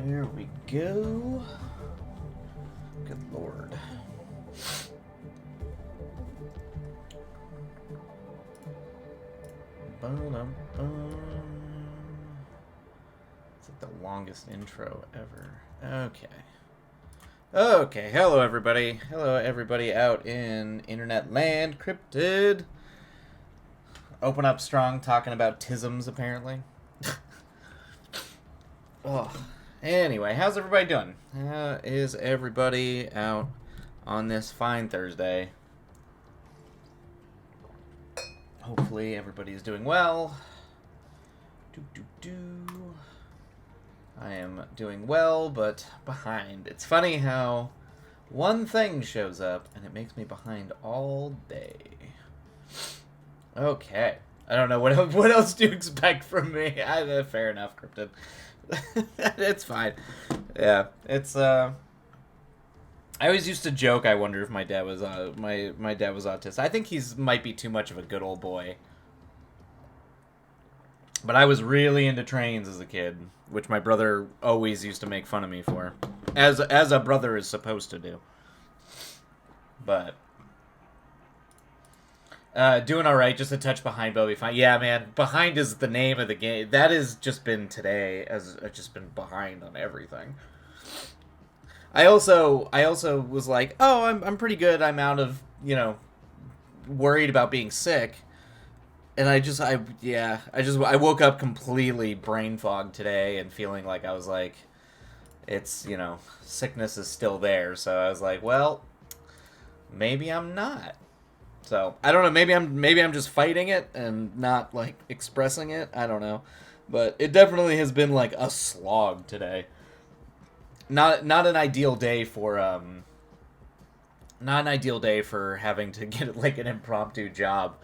There we go. Good lord. It's like the longest intro ever. Okay, hello everybody. Hello everybody out in internet land, cryptid. Open up strong, talking about tisms apparently. Oh. Anyway, how's everybody doing? How is everybody out on this fine Thursday? Hopefully everybody's doing well. I am doing well, but behind. It's funny how one thing shows up and it makes me behind all day. Okay. I don't know what else do you expect from me. Fair enough, Cryptid. It's fine. Yeah, it's I always used to joke. I wonder if my dad was my dad was autistic. I think he's might be too much of a good old boy. But I was really into trains as a kid, which my brother always used to make fun of me for, as a brother is supposed to do. But doing all right, just a touch behind, but I'll be fine. Yeah, man, behind is the name of the game. That has just been today, as I've just been behind on everything. I also was like, oh, I'm pretty good. I'm out of, worried about being sick. And I woke up completely brain fogged today and feeling like I was like, it's, sickness is still there. So I was like, well, maybe I'm not. So I don't know. Maybe I'm just fighting it and not like expressing it. I don't know, but it definitely has been like a slog today. Not an ideal day for having to get like an impromptu job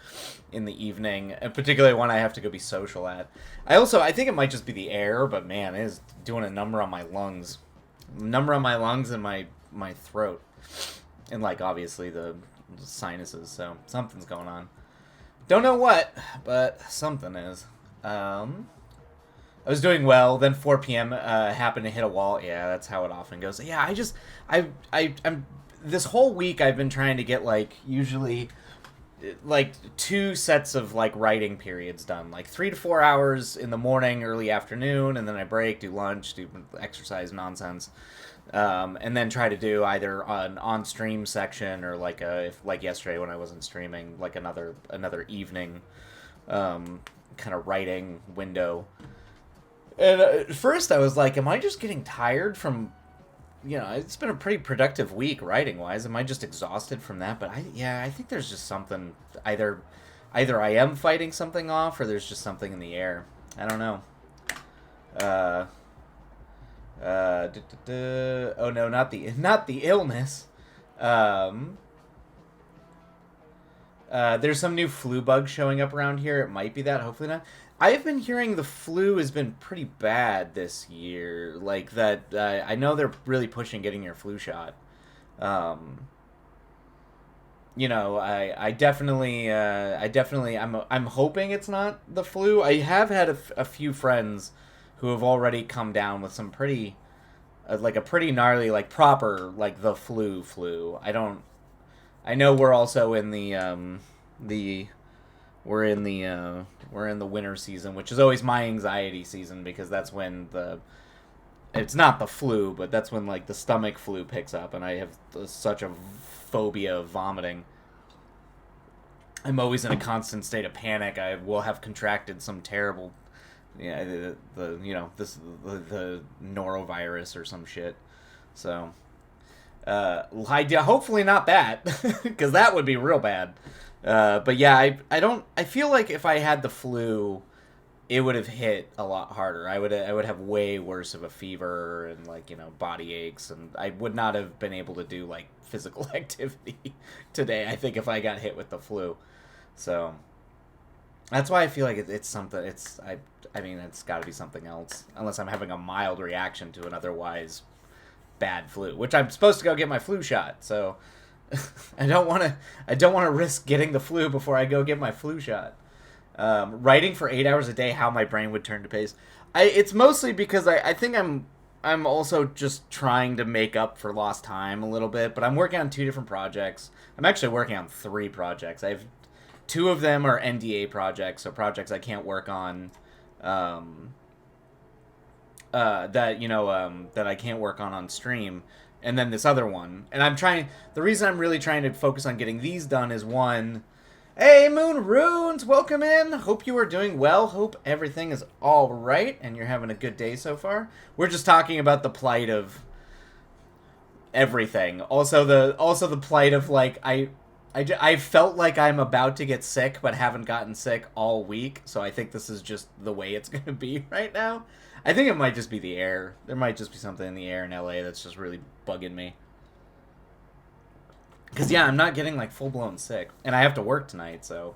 in the evening, and particularly one I have to go be social at. I think it might just be the air, but man, it is doing a number on my lungs, and my throat, and like obviously the sinuses. So something's going on. Don't know what, but something is. I was doing well. Then 4 p.m. Happened to hit a wall. Yeah, that's how it often goes. Yeah, I'm this whole week I've been trying to get like usually like 2 sets of like writing periods done, like 3 to 4 hours in the morning, early afternoon, and then I break, do lunch, do exercise nonsense. And then try to do either an on-stream section or like like yesterday when I wasn't streaming, like another evening kind of writing window. And at first I was like, am I just getting tired from, it's been a pretty productive week writing-wise. Am I just exhausted from that? But I think there's just something, either I am fighting something off or there's just something in the air. I don't know. Oh no, not the illness. There's some new flu bug showing up around here. It might be that. Hopefully not. I've been hearing the flu has been pretty bad this year. Like that, I know they're really pushing getting your flu shot. I definitely, I'm hoping it's not the flu. I have had a few friends who have already come down with some pretty, like a pretty gnarly, like proper, like the flu. I know we're also in we're in the winter season, which is always my anxiety season because that's when it's not the flu, but that's when like the stomach flu picks up, and I have such a phobia of vomiting. I'm always in a constant state of panic. I will have contracted some terrible, the norovirus or some shit. So, hopefully not that, because that would be real bad. But yeah, I feel like if I had the flu, it would have hit a lot harder. I would have way worse of a fever and like, body aches, and I would not have been able to do like physical activity today, I think, if I got hit with the flu. So that's why I feel like it's something. It's got to be something else, unless I'm having a mild reaction to an otherwise bad flu, which I'm supposed to go get my flu shot. So I don't want to risk getting the flu before I go get my flu shot. Writing for 8 hours a day, how my brain would turn to paste. It's mostly because I think I'm I'm also just trying to make up for lost time a little bit, but I'm working on 2 different projects. I'm actually working on 3 projects. I have 2 of them are NDA projects, so projects I can't work on. Um, that I can't work on stream, and then this other one. And I'm trying. The reason I'm really trying to focus on getting these done is one. Hey, Moon Runes, welcome in. Hope you are doing well. Hope everything is all right and you're having a good day so far. We're just talking about the plight of everything. Also the plight of like I felt like I'm about to get sick but haven't gotten sick all week. So I think this is just the way it's going to be right now. I think it might just be the air. There might just be something in the air in LA that's just really bugging me. Because, yeah, I'm not getting, like, full-blown sick. And I have to work tonight, so...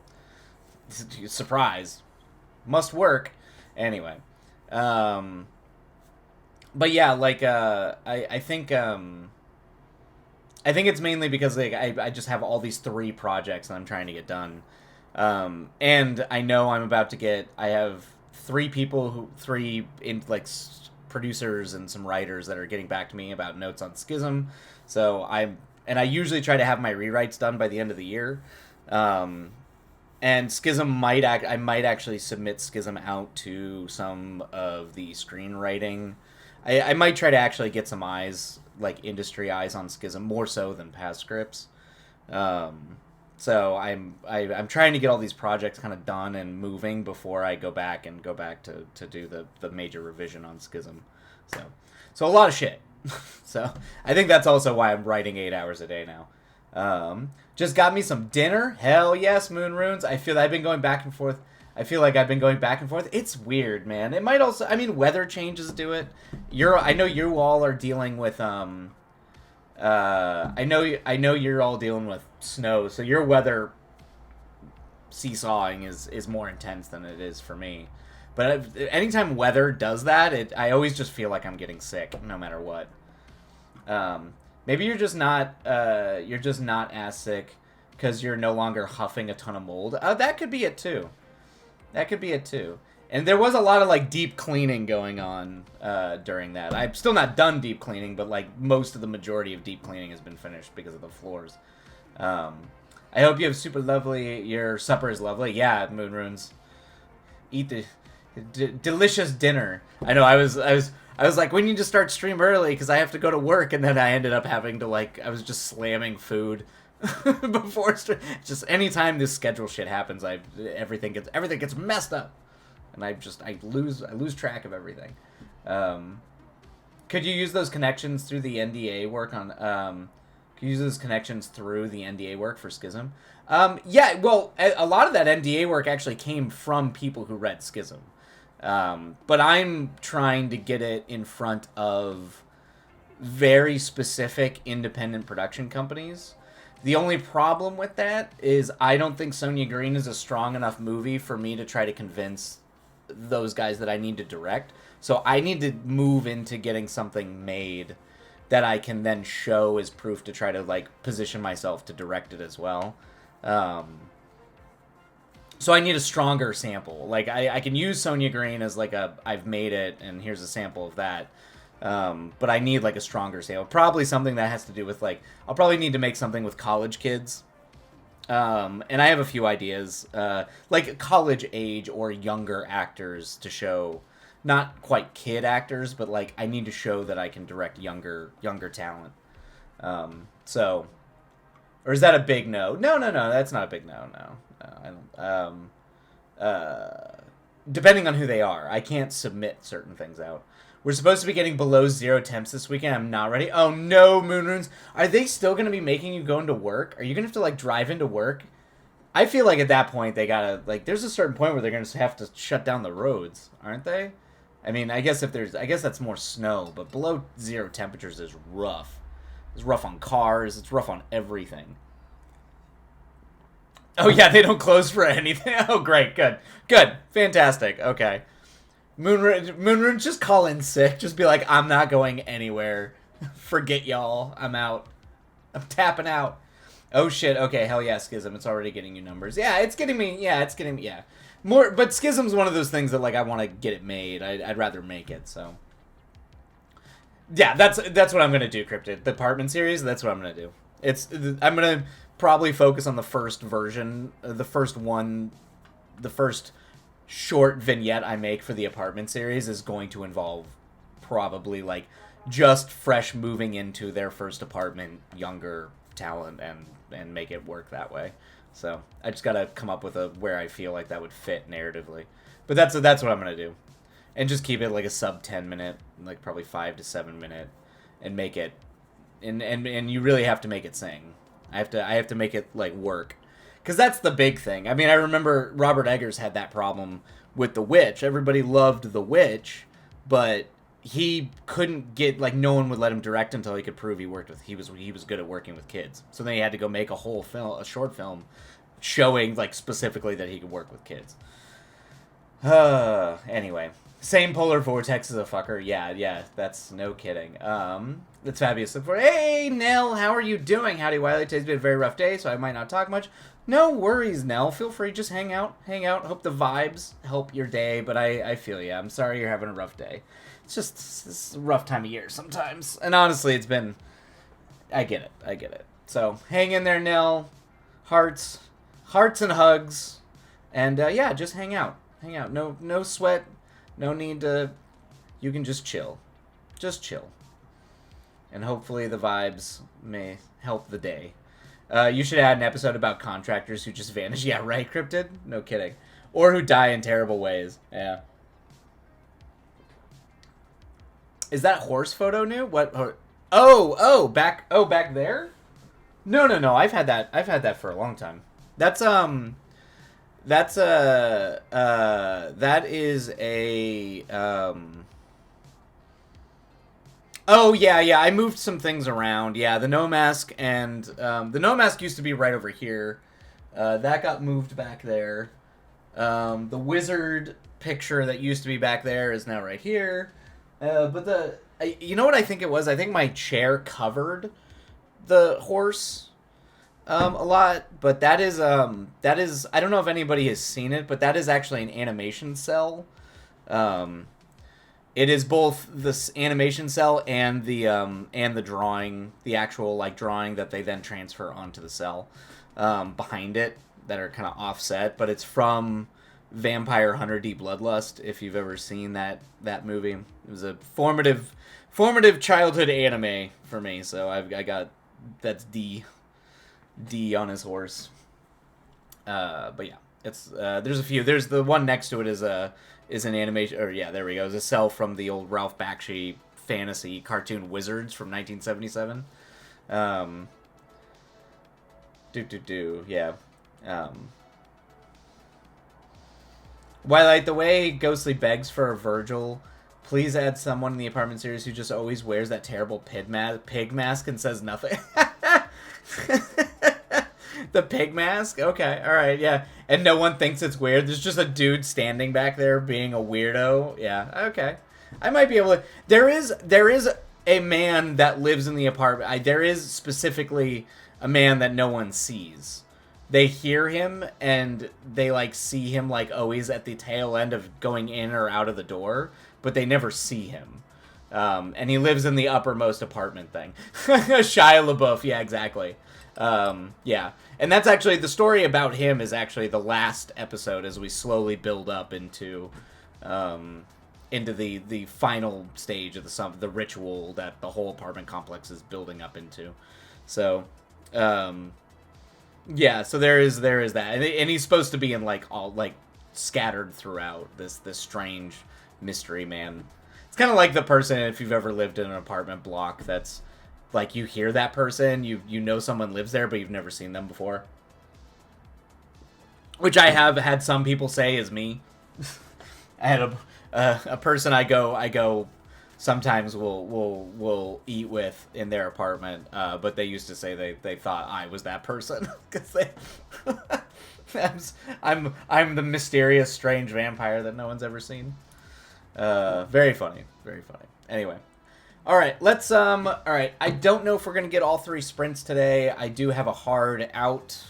Surprise. Must work. Anyway. But, yeah, like, I think it's mainly because, like, I just have all these 3 projects that I'm trying to get done. And I know I'm about to get... I have 3 people, 3, producers and some writers that are getting back to me about notes on Schism. So And I usually try to have my rewrites done by the end of the year. And Schism I might actually submit Schism out to some of the screenwriting. I might try to actually get some eyes, like industry eyes on Schism, more so than past scripts. So I'm trying to get all these projects kind of done and moving before I go back to do the major revision on Schism. So a lot of shit. So I think that's also why I'm writing 8 hours a day now. Just got me some dinner. Hell yes, Moon Runes. I feel like I've been going back and forth. It's weird, man. It might also, I mean, weather changes do it. I know you all are dealing with I know you're all dealing with snow, so your weather seesawing is more intense than it is for me. But anytime weather does that, I always just feel like I'm getting sick, no matter what. Maybe you're just not as sick because you're no longer huffing a ton of mold. That could be it too. And there was a lot of like deep cleaning going on during that. I'm still not done deep cleaning, but like most of the majority of deep cleaning has been finished because of the floors. I hope you have super lovely. Your supper is lovely. Yeah, Moon Runes. Eat the delicious dinner. I know. I was like, we need to start stream early because I have to go to work, and then I ended up having to I was just slamming food before stream. Just anytime this schedule shit happens, everything gets messed up, and I lose track of everything. Could you use those connections through the NDA work on? Could you use those connections through the NDA work for Schism? Yeah. Well, a lot of that NDA work actually came from people who read Schism. But I'm trying to get it in front of very specific independent production companies. The only problem with that is I don't think Sonia Green is a strong enough movie for me to try to convince those guys that I need to direct. So I need to move into getting something made that I can then show as proof to try to position myself to direct it as well. So I need a stronger sample. I can use Sonia Green as I've made it and here's a sample of that. But I need a stronger sample. Probably something that has to do with I'll probably need to make something with college kids. And I have a few ideas, college age or younger actors to show, not quite kid actors, but I need to show that I can direct younger talent. Or is that a big no? No, that's not a big no. I don't. Depending on who they are, I can't submit certain things out. We're supposed to be getting below 0 temps this weekend. I'm not ready. Oh no, Moon Runes. Are they still going to be making you go into work? Are you going to have to drive into work? I feel like at that point they gotta there's a certain point where they're going to have to shut down the roads, aren't they? I mean, I guess that's more snow, but below 0 temperatures is rough. It's rough on cars. It's rough on everything. Oh, yeah, they don't close for anything. Oh, great. Good. Fantastic. Okay. Moonrune, just call in sick. Just be like, I'm not going anywhere. Forget y'all. I'm out. I'm tapping out. Oh, shit. Okay, hell yeah, Schism. It's already getting you numbers. Yeah, it's getting me. Yeah. More, but Schism's one of those things that, I want to get it made. I'd rather make it, so. Yeah, that's what I'm gonna do, Cryptid. The apartment series. That's what I'm gonna do. I'm gonna probably focus on the first version, the first one, the first short vignette I make for the apartment series is going to involve probably like just fresh moving into their first apartment, younger talent, and make it work that way. So I just gotta come up with a where I feel like that would fit narratively. But that's what I'm gonna do, and just keep it like a sub 10 minute, like probably 5 to 7 minute, and make it, and you really have to make it sing. I have to make it like work, because that's the big thing. I mean, I remember Robert Eggers had that problem with The Witch. Everybody loved The Witch, but he couldn't get, like, no one would let him direct until he could prove he was good at working with kids. So then he had to go make a short film showing, like, specifically that he could work with kids. Anyway, same polar vortex as a fucker. Yeah, that's no kidding. That's fabulous. Hey, Nell, how are you doing? Howdy, Wiley. Today's been a very rough day, so I might not talk much. No worries, Nell. Feel free, just hang out. Hope the vibes help your day, but I feel you. I'm sorry you're having a rough day. It's a rough time of year sometimes. And honestly, I get it. So, hang in there, Nell. Hearts and hugs. And, yeah, just hang out. No sweat. No need to... You can just chill. Just chill. And hopefully the vibes may help the day. You should add an episode about contractors who just vanish. Yeah, right, Cryptid? No kidding. Or who die in terrible ways. Yeah. Is that horse photo new? What? Back there? No. I've had that for a long time. That is a Oh yeah. I moved some things around. Yeah, the no mask and the no mask used to be right over here. That got moved back there. The wizard picture that used to be back there is now right here. But you know what I think it was? I think my chair covered the horse a lot, but that is I don't know if anybody has seen it, but that is actually an animation cell. It is both this animation cell and the drawing, the actual like drawing that they then transfer onto the cell behind it that are kind of offset, but it's from Vampire Hunter D Bloodlust, if you've ever seen that movie. It was a formative childhood anime for me, so I got that's D on his horse. But yeah, it's there's a few. There's the one next to it is an animation, or yeah, there we go. It's a cell from the old Ralph Bakshi fantasy cartoon Wizards from 1977. Yeah. Twilight, the way Ghostly begs for a Virgil, please add someone in the apartment series who just always wears that terrible pig mask and says nothing. The pig mask? Okay, alright, yeah. And no one thinks it's weird. There's just a dude standing back there being a weirdo. Yeah, okay. I might be able to... There is a man that lives in the apartment. There is specifically a man that no one sees. They hear him, and they, like, see him, like, always at the tail end of going in or out of the door, but they never see him. And he lives in the uppermost apartment thing. Shia LaBeouf, yeah, exactly. Yeah. And that's actually, the story about him is actually the last episode as we slowly build up into the final stage of the ritual that the whole apartment complex is building up into. So, yeah, so there is that, and he's supposed to be in like all like scattered throughout this strange mystery man. It's kind of like the person, if you've ever lived in an apartment block, that's like you hear that person, you know someone lives there, but you've never seen them before. Which I have had some people say is me. I had a person I go sometimes will eat with in their apartment, but they used to say they thought I was that person because I'm the mysterious strange vampire that no one's ever seen. Very funny. Anyway, all right, let's all right. I don't know if we're gonna get all 3 sprints today. I do have a hard out,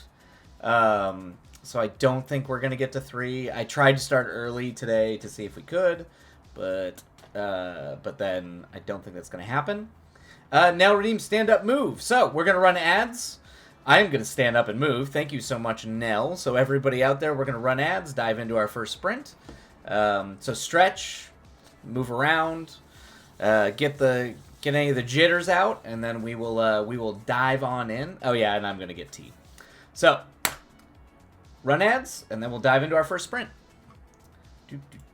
so I don't think we're gonna get to 3. I tried to start early today to see if we could, but but then I don't think that's going to happen. Now redeem stand up move. So we're going to run ads. I'm going to stand up and move. Thank you so much, Nell. So everybody out there, we're going to run ads, dive into our first sprint. So stretch, move around, get any of the jitters out, and then we will dive on in. Oh yeah, and I'm going to get tea. So run ads, and then we'll dive into our first sprint.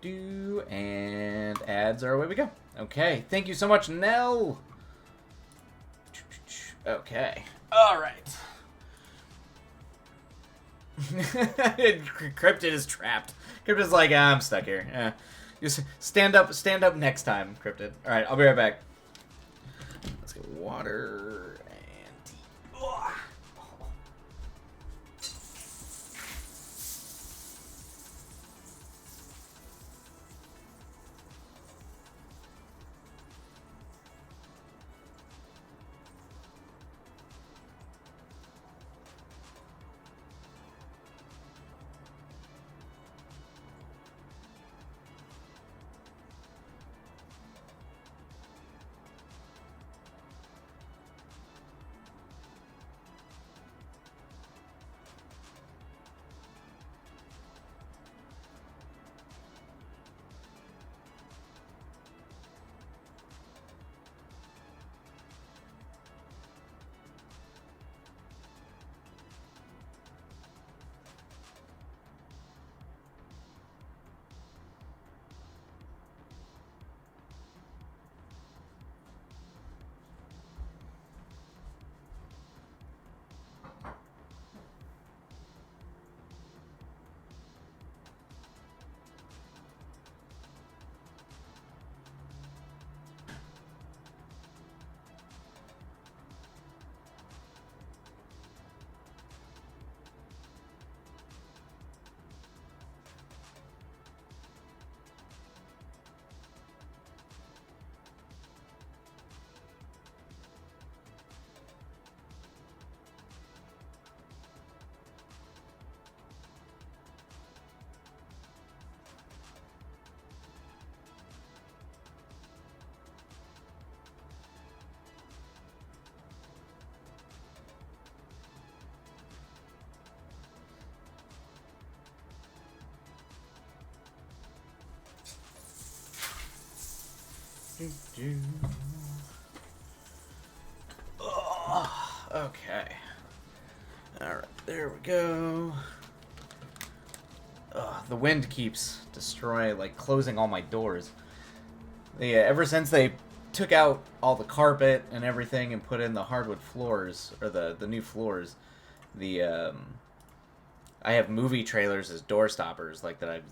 And ads are away we go. Okay, thank you so much, Nell. Okay, all right. Cryptid is trapped. Cryptid's like, I'm stuck here. Just stand up next time, Cryptid. All right, I'll be right back. Let's get water and tea. Oh. Oh, okay. Alright, there we go. The wind keeps closing all my doors. Ever since they took out all the carpet and everything and put in the hardwood floors, or the new floors, I have movie trailers as door stoppers, that I've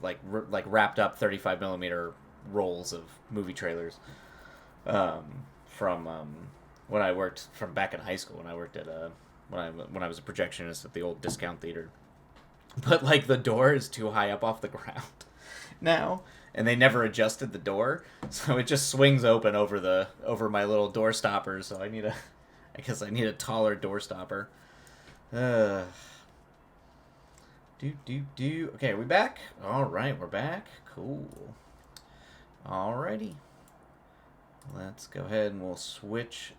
wrapped up 35mm rolls of movie trailers from when I worked from back in high school when I worked at when I was a projectionist at the old discount theater. But the door is too high up off the ground now, and they never adjusted the door, so it just swings open over my little door stopper. So I guess I need a taller door stopper. Okay, are we back? All right, we're back. Cool. Alrighty. Let's go ahead and we'll switch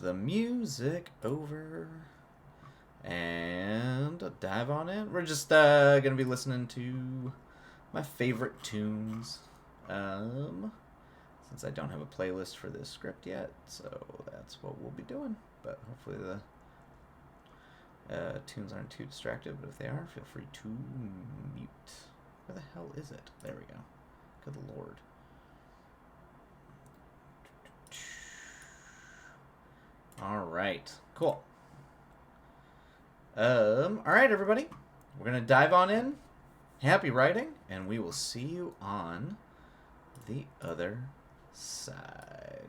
the music over and dive on in. We're just gonna be listening to my favorite tunes. Since I don't have a playlist for this script yet, so that's what we'll be doing. But hopefully the tunes aren't too distracted, but if they are, feel free to mute. Where the hell is it? There we go. Good lord. Alright, cool. Alright, everybody. We're going to dive on in. Happy writing, and we will see you on the other side.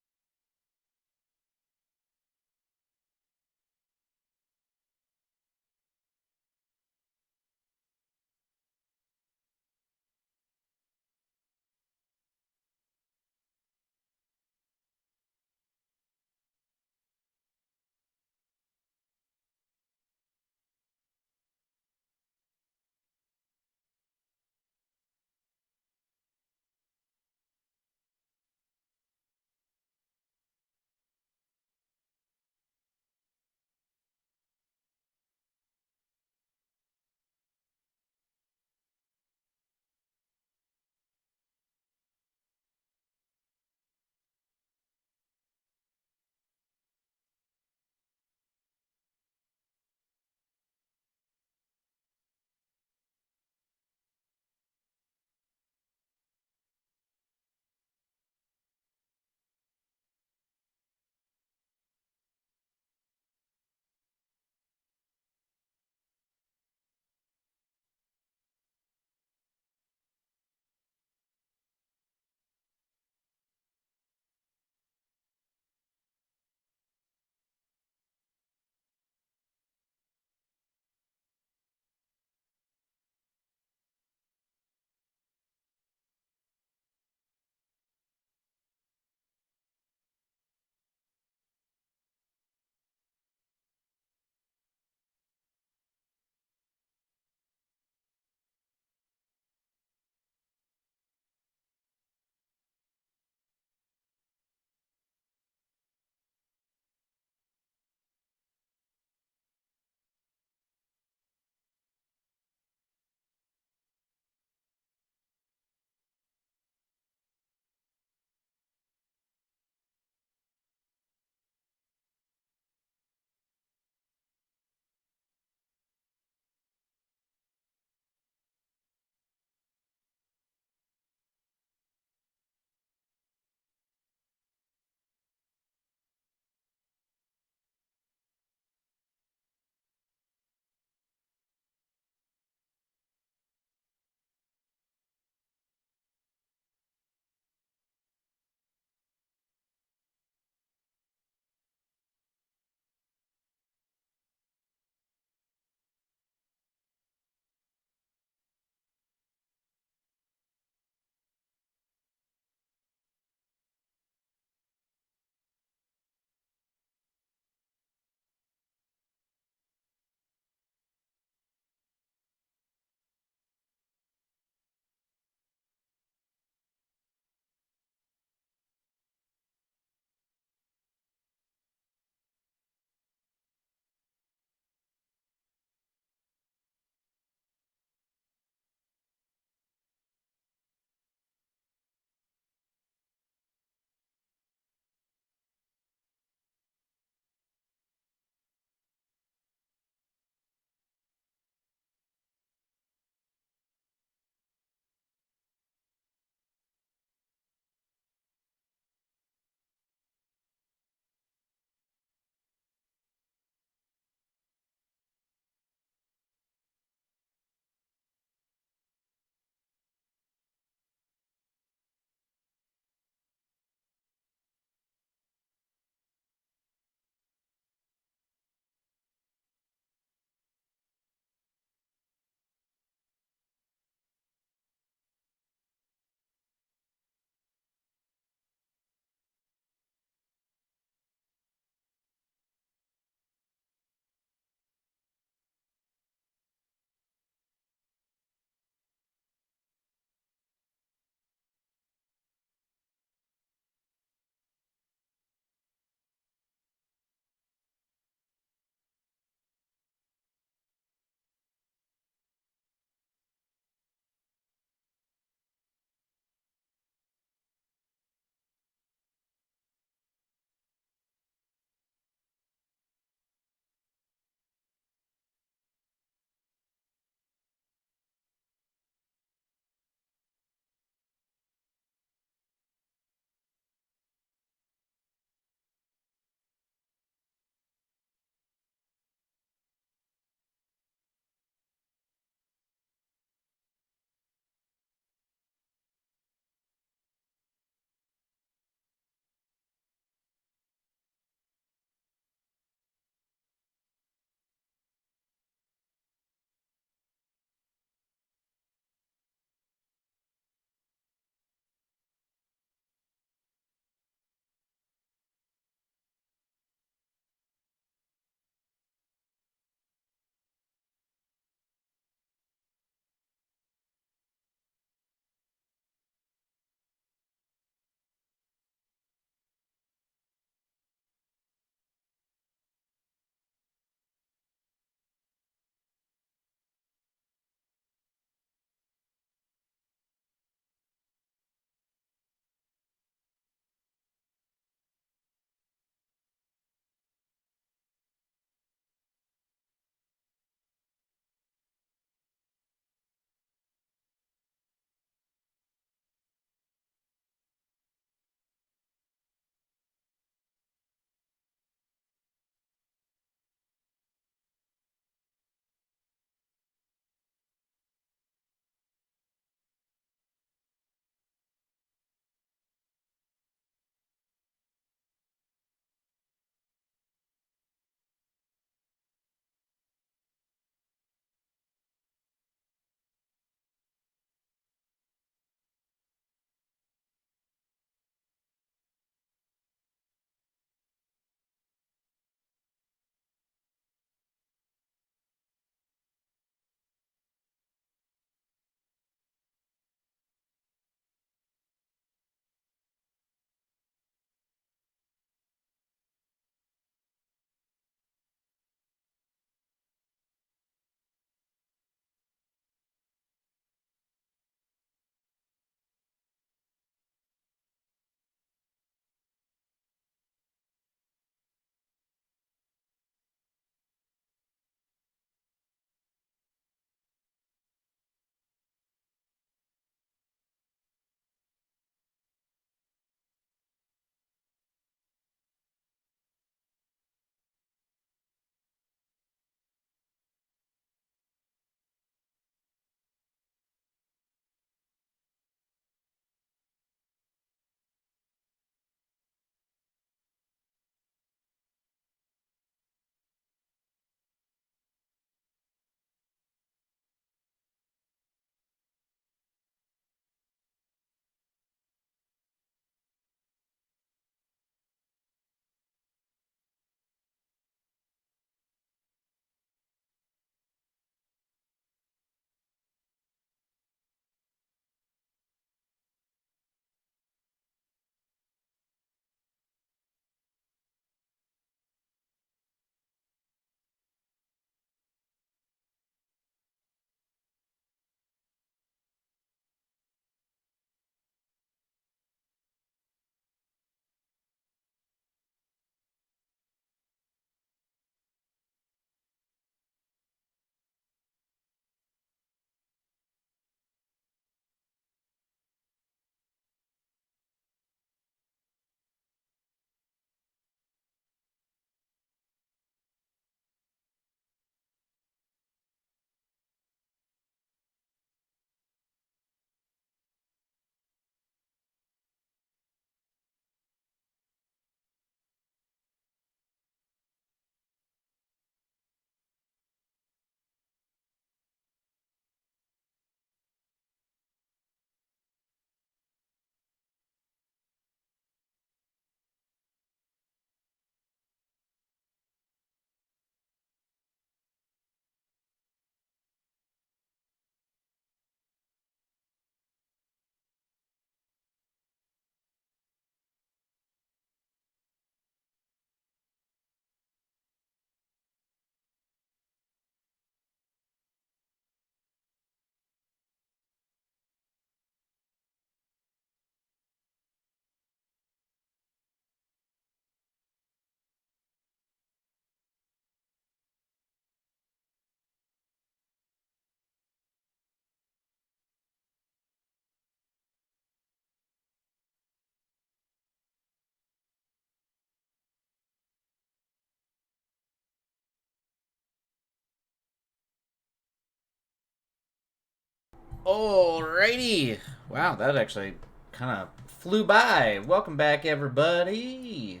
Alrighty. Wow, that actually kind of flew by. Welcome back, everybody.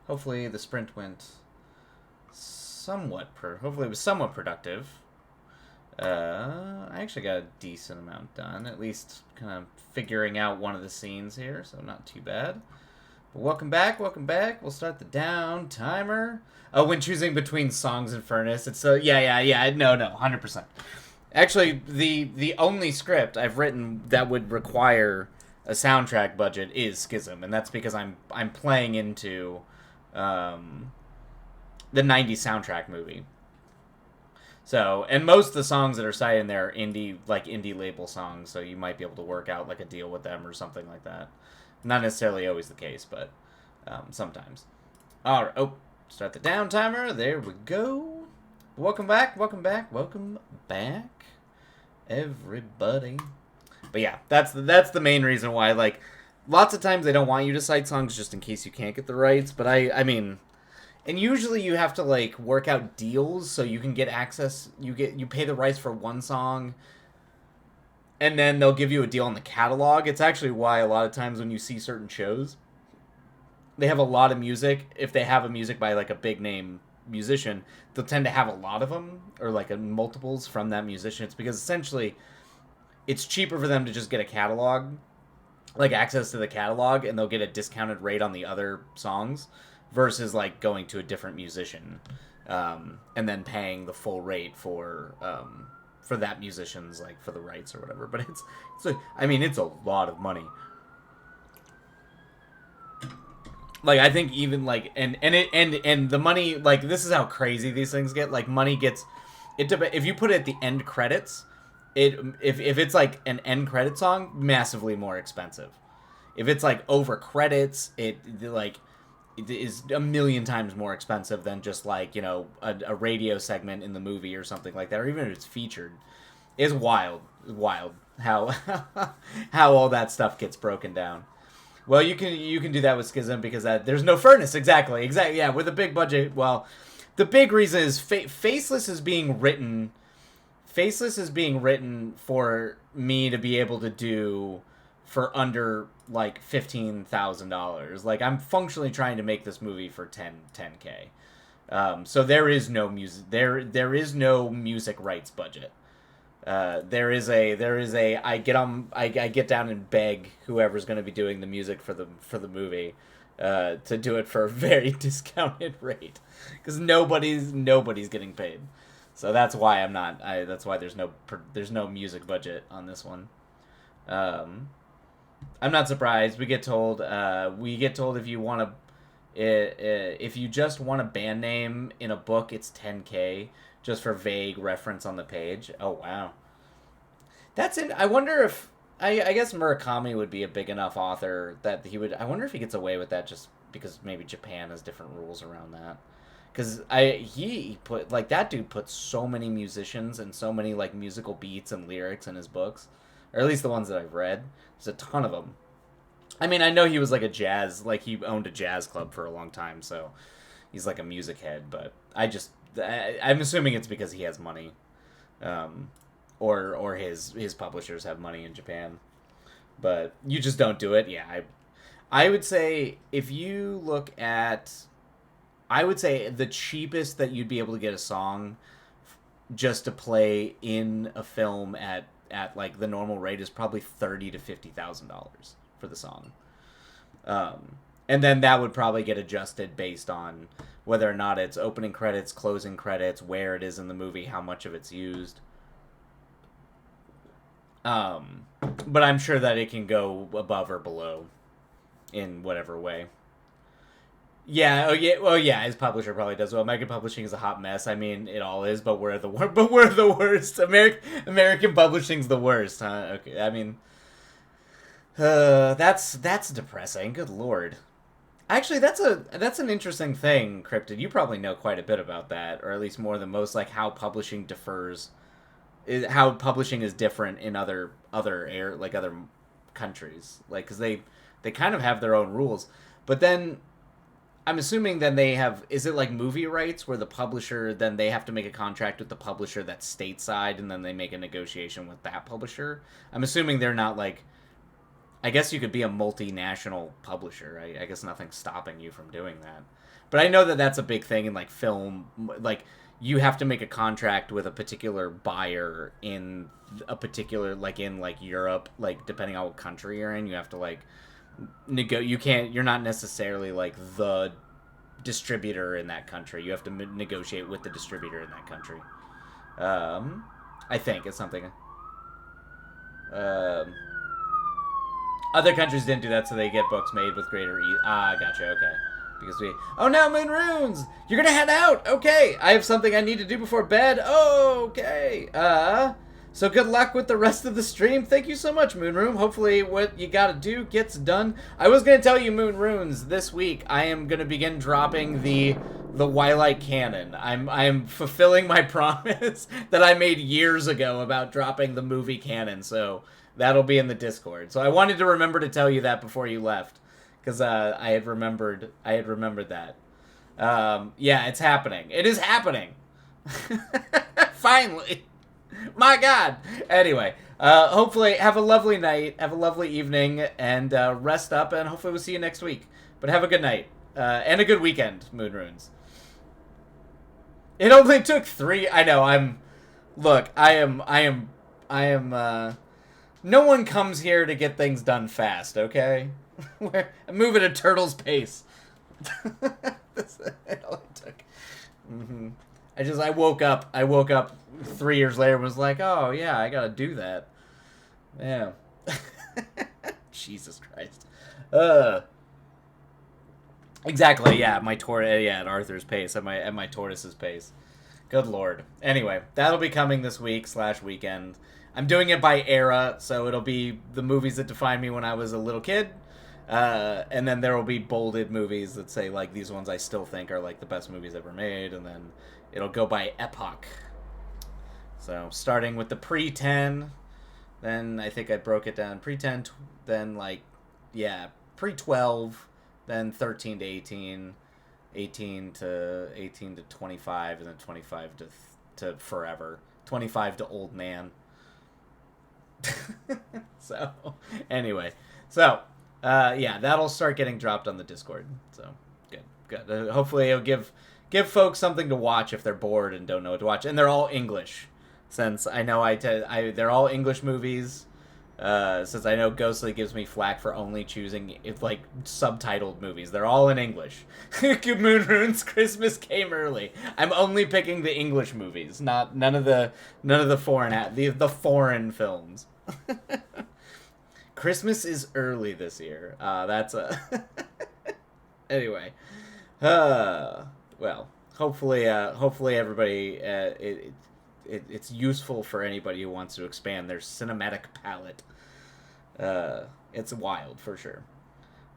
Hopefully the sprint went hopefully it was somewhat productive. I actually got a decent amount done, at least kind of figuring out one of the scenes here, so not too bad. But welcome back, welcome back. We'll start the down timer. Oh, when choosing between songs and furnace, it's yeah. No, 100%. Actually, the only script I've written that would require a soundtrack budget is Schism, and that's because I'm playing into the '90s soundtrack movie. So, and most of the songs that are cited in there are indie label songs, so you might be able to work out like a deal with them or something like that. Not necessarily always the case, but sometimes. All right. Oh, start the down timer. There we go. Welcome back. Welcome back. Welcome back, everybody. But yeah, that's the main reason why. Like, lots of times they don't want you to cite songs just in case you can't get the rights. But I mean, and usually you have to like work out deals so you can get access. You pay the rights for one song, and then they'll give you a deal on the catalog. It's actually why a lot of times when you see certain shows, they have a lot of music. If they have a music by like a big name musician, they'll tend to have a lot of them or like multiples from that musician. It's because essentially it's cheaper for them to just get a catalog, like access to the catalog, and they'll get a discounted rate on the other songs versus like going to a different musician and then paying the full rate for that musician's, like, for the rights or whatever. But it's a lot of money. Like, I think even like and the money, like, this is how crazy these things get. Like, money gets if you put it at the end credits, if it's like an end credit song, massively more expensive. If it's like over credits, it is a million times more expensive than just like, you know, a radio segment in the movie or something like that, or even if it's featured. It's wild how how all that stuff gets broken down. Well, you can do that with Schism because there's no furnace. Exactly. Yeah, with a big budget. Well, the big reason is Faceless is being written. Faceless is being written for me to be able to do for under like $15,000. Like, I'm functionally trying to make this movie for 10K. So there is no music. There is no music rights budget. There is a I get down and beg whoever's going to be doing the music for the movie to do it for a very discounted rate, because nobody's getting paid. So that's why that's why there's no music budget on this one. I'm not surprised. We get told if you want if you just want a band name in a book, it's 10K just for vague reference on the page. Oh, wow. That's it. I wonder if I guess Murakami would be a big enough author that he would. I wonder if he gets away with that just because maybe Japan has different rules around that. Because he put, like, that dude puts so many musicians and so many, like, musical beats and lyrics in his books, or at least the ones that I've read. There's a ton of them. I mean, I know he was like he owned a jazz club for a long time, so he's like a music head. But I'm assuming it's because he has money, or his publishers have money in Japan. But you just don't do it. Yeah, I would say if you look at, I would say the cheapest that you'd be able to get a song just to play in a film at like the normal rate is probably $30,000 to $50,000 for the song. And then that would probably get adjusted based on whether or not it's opening credits, closing credits, where it is in the movie, how much of it's used. But I'm sure that it can go above or below in whatever way. Yeah, his publisher probably does well. American Publishing is a hot mess. I mean, it all is, but we're the worst. American Publishing's the worst, huh? Okay, I mean, that's depressing. Good lord. Actually, that's an interesting thing, Cryptid. You probably know quite a bit about that, or at least more than most, like how publishing how publishing is different in other countries, like, because they kind of have their own rules, but then I'm assuming then they have, is it like movie rights where the publisher, then they have to make a contract with the publisher that's stateside and then they make a negotiation with that publisher? I'm assuming they're not like, I guess you could be a multinational publisher. I guess nothing's stopping you from doing that. But I know that that's a big thing in like film, like you have to make a contract with a particular buyer in a particular, like in like Europe, like depending on what country you're in, you have to like you're not necessarily like the distributor in that country. You have to negotiate with the distributor in that country. I think it's something. Other countries didn't do that, so they get books made with greater ease. Ah, gotcha. Okay, because we. Oh no, Moon Runes! You're gonna head out. Okay, I have something I need to do before bed. Okay. So good luck with the rest of the stream. Thank you so much, Moon Room. Hopefully what you gotta do gets done. I was gonna tell you, Moon Runes, this week I am gonna begin dropping the Twilight canon. I'm fulfilling my promise that I made years ago about dropping the movie canon, so that'll be in the Discord. So I wanted to remember to tell you that before you left, because I had remembered that. Yeah, it's happening. It is happening. Finally. My God. Anyway, hopefully have a lovely night, have a lovely evening, and rest up, and hopefully we'll see you next week. But have a good night, and a good weekend, Moon Runes. It only took 3. I know. Look, I am. No one comes here to get things done fast. Okay, I'm moving at a turtle's pace. That's it only took. Mm-hmm. I woke up 3 years later and was like, oh yeah, I gotta do that. Yeah. Jesus Christ. Exactly, yeah, at Arthur's pace, at my tortoise's pace. Good lord. Anyway, that'll be coming this week / weekend. I'm doing it by era, so it'll be the movies that defined me when I was a little kid. And then there will be bolded movies that say, like, these ones I still think are, like, the best movies ever made, and then it'll go by epoch. So, starting with the pre-10, then I think I broke it down. Pre-10, then, like, yeah, pre-12, then 13 to 18, 18 to 25, and then 25 to forever. 25 to old man. So, anyway. So, yeah, that'll start getting dropped on the Discord. So, good. Hopefully it'll give folks something to watch if they're bored and don't know what to watch. And they're all English, since I know they're all English movies. Since I know Ghostly gives me flack for only choosing subtitled movies. They're all in English. Moon Runes Christmas came early. I'm only picking the English movies, none of the foreign films. Christmas is early this year. That's a anyway. Well, hopefully everybody it's useful for anybody who wants to expand their cinematic palette. It's wild for sure.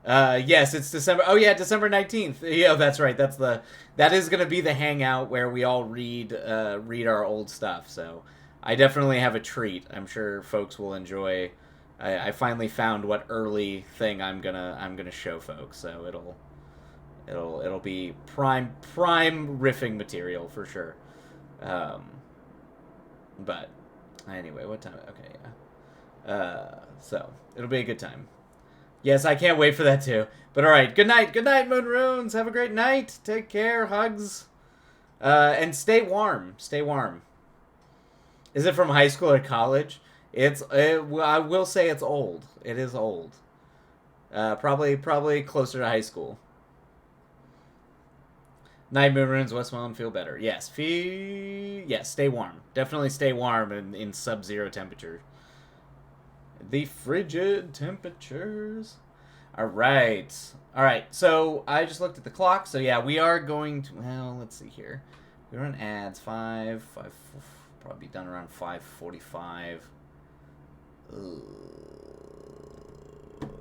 Yes, it's December. Oh yeah, December 19th. Yeah, that's right. That is going to be the hangout where we all read our old stuff. So I definitely have a treat. I'm sure folks will enjoy. I finally found what early thing I'm gonna show folks. So it'll be prime riffing material for sure. But anyway, what time? Okay, yeah. So it'll be a good time. Yes, I can't wait for that too. But all right, good night, Moon Runes. Have a great night. Take care. Hugs. And stay warm. Stay warm. Is it from high school or college? I will say it's old. It is old. Probably closer to high school. Night, Moon Runes, Westmoreland, feel better. Yes, yes, stay warm. Definitely stay warm in sub-zero temperature. The frigid temperatures. All right. So I just looked at the clock. So yeah, we are going to. Well, let's see here. We run ads 5, probably done around 5:45.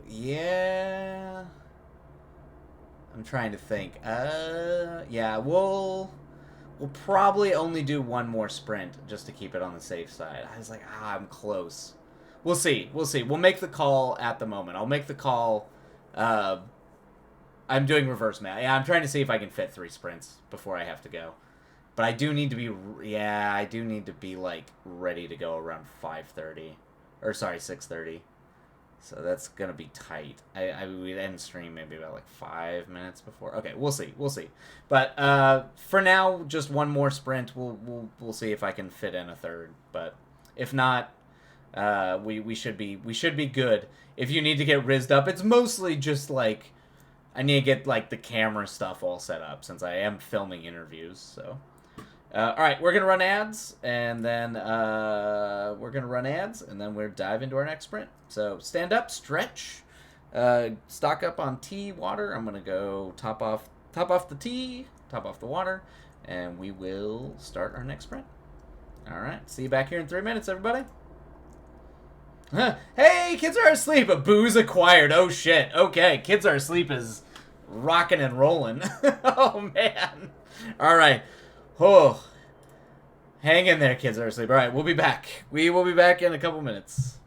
Yeah. I'm trying to think. Yeah, we'll probably only do one more sprint just to keep it on the safe side. I was like, I'm close. We'll see. We'll make the call at the moment. I'll make the call I'm doing reverse math. Yeah, I'm trying to see if I can fit 3 sprints before I have to go. But I do need to be, yeah, I do need to be, like, ready to go around 5:30. Or, sorry, 6:30. So that's going to be tight. We'd end stream maybe about, like, 5 minutes before. Okay, we'll see. We'll see. But for now, just one more sprint. We'll see if I can fit in a third. But if not, we should be good. If you need to get rizzed up, it's mostly just, like, I need to get, like, the camera stuff all set up since I am filming interviews, so... Alright, we're going to run ads, and then we'll dive into our next sprint. So, stand up, stretch, stock up on tea, water. I'm going to go top off the tea, top off the water, and we will start our next sprint. Alright, see you back here in 3 minutes, everybody. Hey, kids are asleep. A booze acquired. Oh, shit. Okay, kids are asleep is rocking and rolling. Oh, man. Alright. Oh, hang in there, kids are asleep. All right, we'll be back. We will be back in a couple minutes.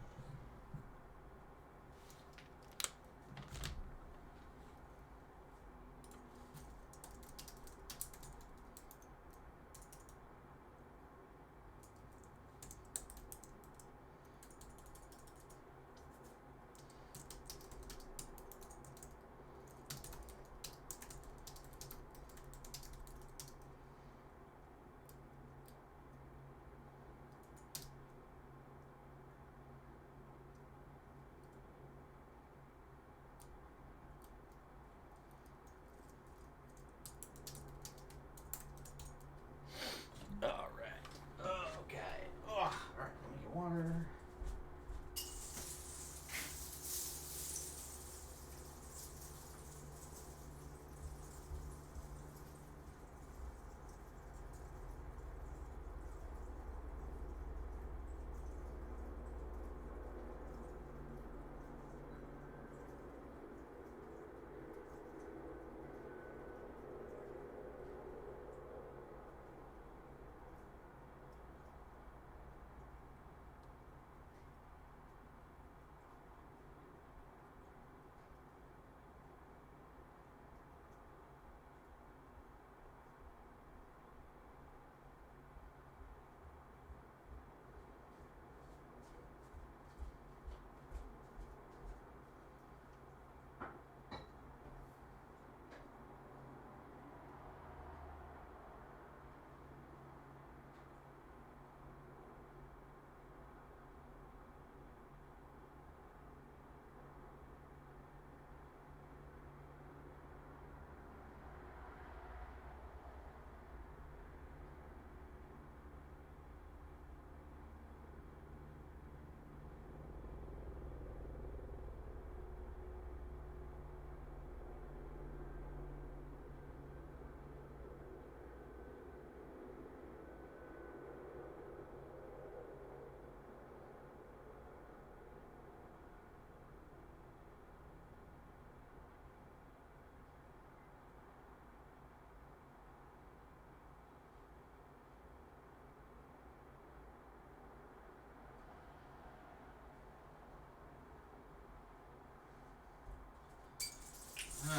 Okay.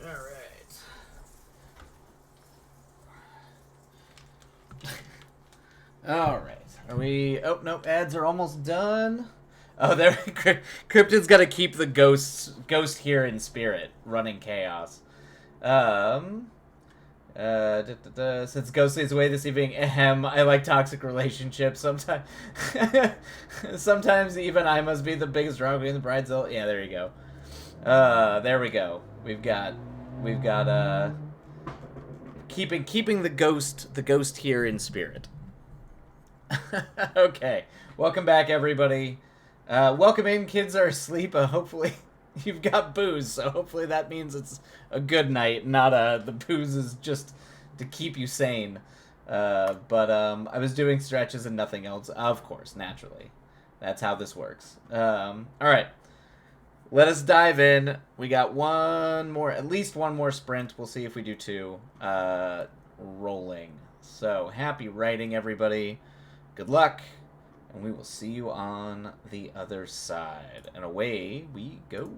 All right. All right. Are we? Oh nope. Ads are almost done. Oh, there. Cryptid's got to keep the ghost here in spirit, running chaos. Since Ghostly is away this evening, I like toxic relationships. Sometimes even I must be the biggest drama in the bridezilla. Yeah, there you go. There we go. We've got keeping the ghost here in spirit. Okay, welcome back, everybody. Welcome in. Kids are asleep. Hopefully. You've got booze, so hopefully that means it's a good night, not the booze is just to keep you sane. But I was doing stretches and nothing else, of course, naturally. That's how this works. All right, let us dive in. We got at least one more sprint. We'll see if we do 2. Rolling. So happy writing, everybody. Good luck. And we will see you on the other side. And away we go.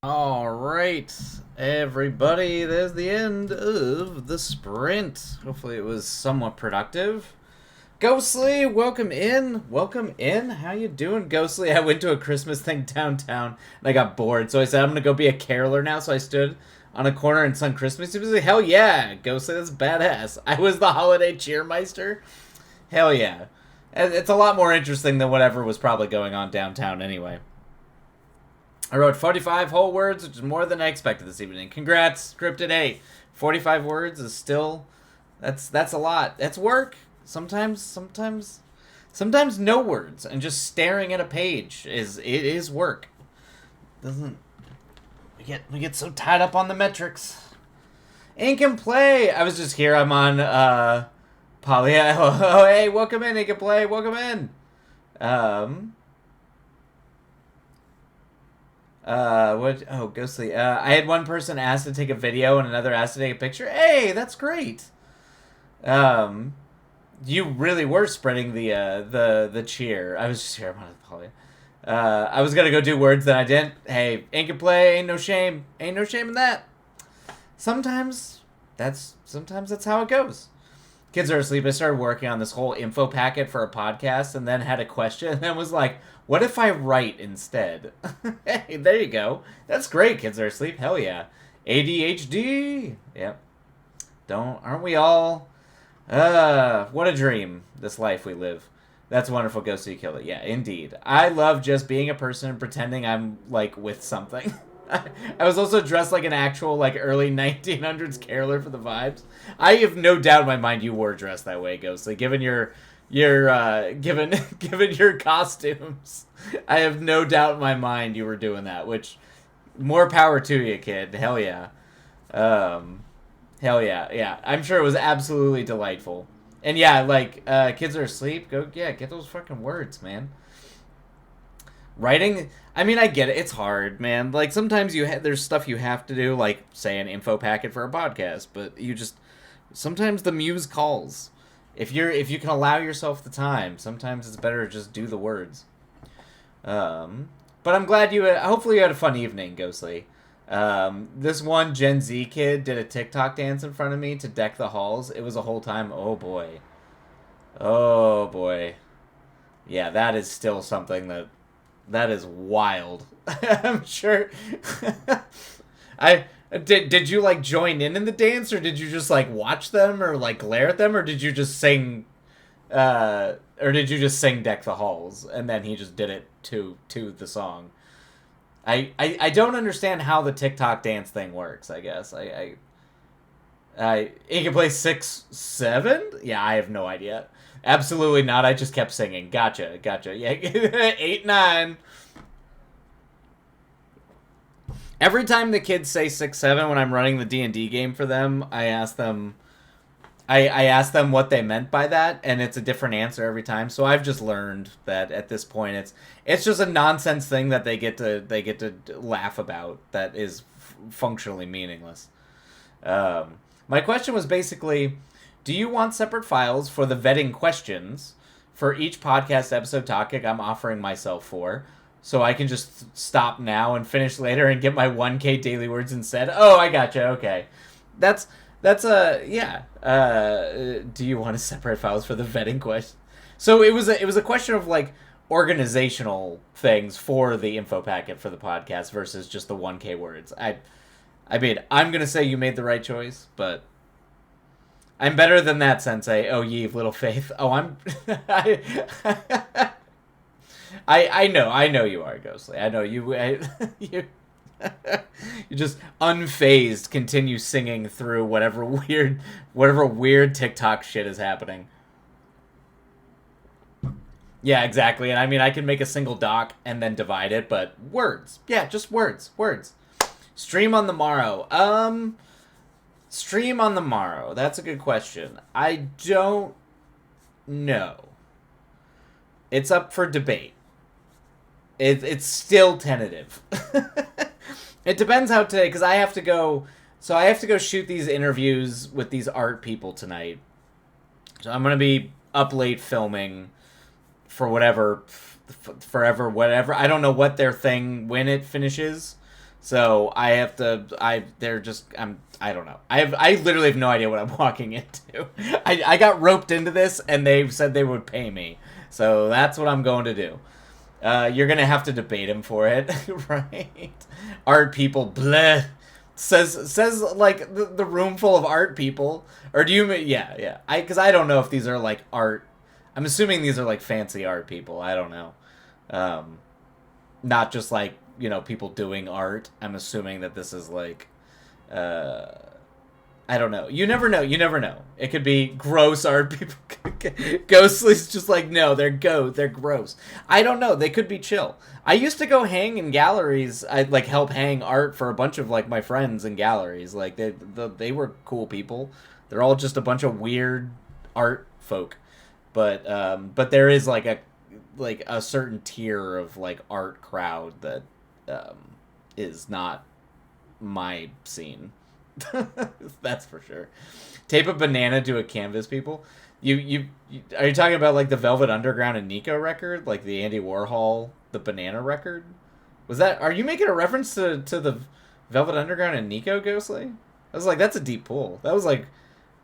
All right, everybody, there's the end of the sprint. Hopefully it was somewhat productive. Ghostly, welcome in. Welcome in. How you doing, Ghostly? I went to a Christmas thing downtown and I got bored, so I said I'm gonna go be a caroler now. So I stood on a corner and sung Christmas. He was like, hell yeah, Ghostly, that's badass. I was the holiday cheermeister. Hell yeah. It's a lot more interesting than whatever was probably going on downtown anyway. I wrote 45 whole words, which is more than I expected this evening. Congrats, Scripted 8. 45 words is still... That's a lot. That's work. Sometimes no words and just staring at a page is work. Doesn't we get so tied up on the metrics. Ink and Play. I was just here. I'm on Poly. Oh, hey, welcome in, Ink and Play. Welcome in. What? Oh, Ghostly. I had one person ask to take a video and another asked to take a picture. Hey, that's great. You really were spreading the cheer. I was just here. I'm on Poly. I was gonna go do words that I didn't. Hey, Ink and Play. Ain't no shame. Ain't no shame in that. Sometimes that's how it goes. Kids are asleep. I started working on this whole info packet for a podcast and then had a question and then was like, what if I write instead? Hey, there you go. That's great. Kids are asleep. Hell yeah. ADHD. Yep. Aren't we all? What a dream. This life we live. That's wonderful. Go see you kill it. Yeah, indeed. I love just being a person and pretending I'm like with something. I was also dressed like an actual like early 1900s caroler for the vibes. I have no doubt in my mind you were dressed that way, Ghostly. Given your given your costumes, I have no doubt in my mind you were doing that. Which, more power to you, kid. Hell yeah, hell yeah, yeah. I'm sure it was absolutely delightful. And yeah, like kids are asleep. Get those fucking words, man. Writing, I mean, I get it. It's hard, man. Like sometimes there's stuff you have to do, like say an info packet for a podcast, but you just sometimes the muse calls. If you can allow yourself the time, sometimes it's better to just do the words. But I'm glad hopefully you had a fun evening, Ghostly. This one Gen Z kid did a TikTok dance in front of me to deck the halls. It was a whole time. Oh boy. Oh boy. Yeah, that is still something that is wild. I'm sure. Did you like join in the dance, or did you just like watch them, or like glare at them, or did you just sing, "Deck the Halls" and then he just did it to the song? I don't understand how the TikTok dance thing works. I guess he can play 6, 7. Yeah, I have no idea. Absolutely not. I just kept singing. Gotcha. Yeah, 8, 9. Every time the kids say 6, 7 when I'm running the D&D game for them, I ask them what they meant by that, and it's a different answer every time. So I've just learned that at this point it's just a nonsense thing that they get to laugh about that is functionally meaningless. My question was basically, do you want separate files for the vetting questions for each podcast episode topic I'm offering myself for? So I can just stop now and finish later and get my 1K daily words instead? Oh, I gotcha. Okay. That's yeah. Do you want to separate files for the vetting question? So it was a question of like organizational things for the info packet for the podcast versus just the 1K words. I mean, I'm going to say you made the right choice, but I'm better than that, Sensei. Oh, ye of little faith. Oh, I'm... I know you are, Ghostly. I know you... you just unfazed continue singing through whatever weird TikTok shit is happening. Yeah, exactly. And I mean, I can make a single doc and then divide it, but words. Yeah, just words. Stream on the morrow. Stream on the morrow. That's a good question. I don't know. It's up for debate. It's still tentative. It depends how today, because I have to go shoot these interviews with these art people tonight. So I'm going to be up late filming for forever, whatever. I don't know what their thing when it finishes. So I don't know. I literally have no idea what I'm walking into. I got roped into this, and they said they would pay me. So that's what I'm going to do. You're gonna have to debate him for it, right? Art people, bleh. Says like the room full of art people, or do you? Yeah. Because I don't know if these are like art. I'm assuming these are like fancy art people. I don't know. Um, Not just like people doing art. I'm assuming that this is like, uh, I don't know. You never know. You never know. It could be gross art people. Ghostly's just like, no, they're gross. I don't know. They could be chill. I used to go hang in galleries. I'd like help hang art for a bunch of like my friends in galleries. Like they were cool people. They're all just a bunch of weird art folk. But there is like a certain tier of like art crowd that um, is not my scene. That's for sure. Tape a banana to a canvas, people. You are you talking about like the Velvet Underground and Nico record, like the Andy Warhol the banana record? Was that? Are you making a reference to the Velvet Underground and Nico, Ghostly? I was like, that's a deep pull. That was like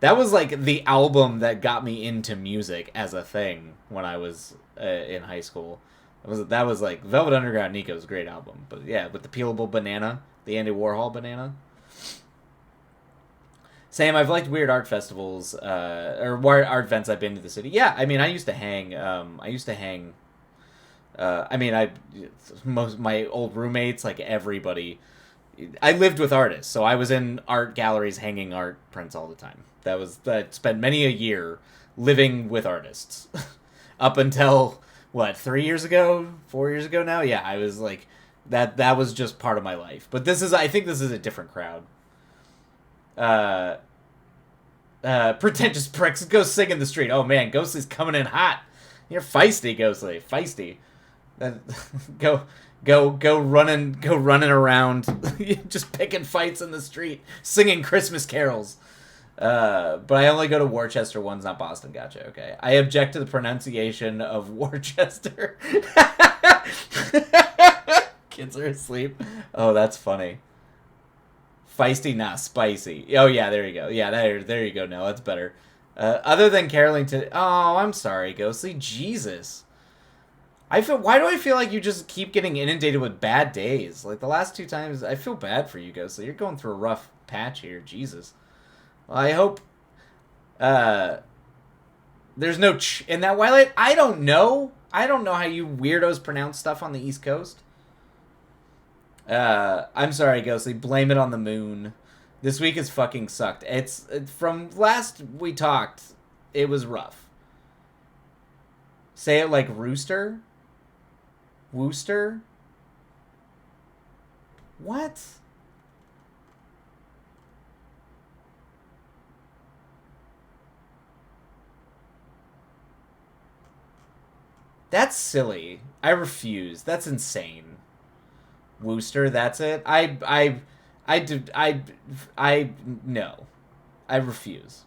the album that got me into music as a thing when I was in high school. That was like Velvet Underground Nico's a great album, but yeah, with the peelable banana, the Andy Warhol banana. Sam, I've liked weird art festivals or weird art events I've been to the city. Yeah, I mean, I used to hang. I used to hang. I mean, most my old roommates, like everybody. I lived with artists, so I was in art galleries hanging art prints all the time. I spent many a year living with artists, up until what 3 years ago, 4 years ago now. Yeah, I was like that. That was just part of my life. But I think this is a different crowd. Uh, Pretentious pricks go sing in the street. Oh man, Ghostly's coming in hot. You're feisty, Ghostly, feisty. That go running around, just picking fights in the street, singing Christmas carols. But I only go to Worcester ones, not Boston. Gotcha. Okay. I object to the pronunciation of Worcester. Kids are asleep. Oh, that's funny. Feisty, not spicy. Oh yeah, there you go. Yeah, there you go. No, that's better. Other than Carolington. Oh, I'm sorry, Ghostly. Jesus. Why do I feel like you just keep getting inundated with bad days? Like the last two times, I feel bad for you, Ghostly. You're going through a rough patch here. Jesus. Well, I hope there's no in that Twilight. I don't know. I don't know how you weirdos pronounce stuff on the East Coast. I'm sorry, Ghostly. Blame it on the moon. This week has fucking sucked. It's from last we talked. It was rough. Say it like rooster. Wooster. What? That's silly. I refuse. That's insane. Wooster, that's it. No. I refuse.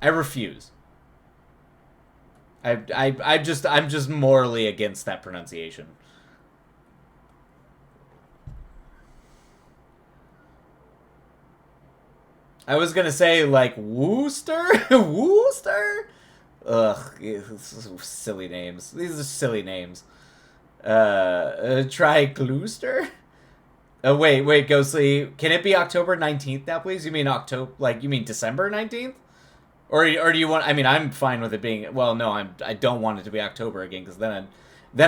I refuse. I'm just morally against that pronunciation. I was gonna say like Wooster, Wooster. Ugh, silly names. These are silly names. Try Gloucester. Wait, Ghostly. Can it be October 19th now, please? You mean you mean December 19th? Or do you want? I mean, I'm fine with it being. Well, no, I don't want it to be October again because then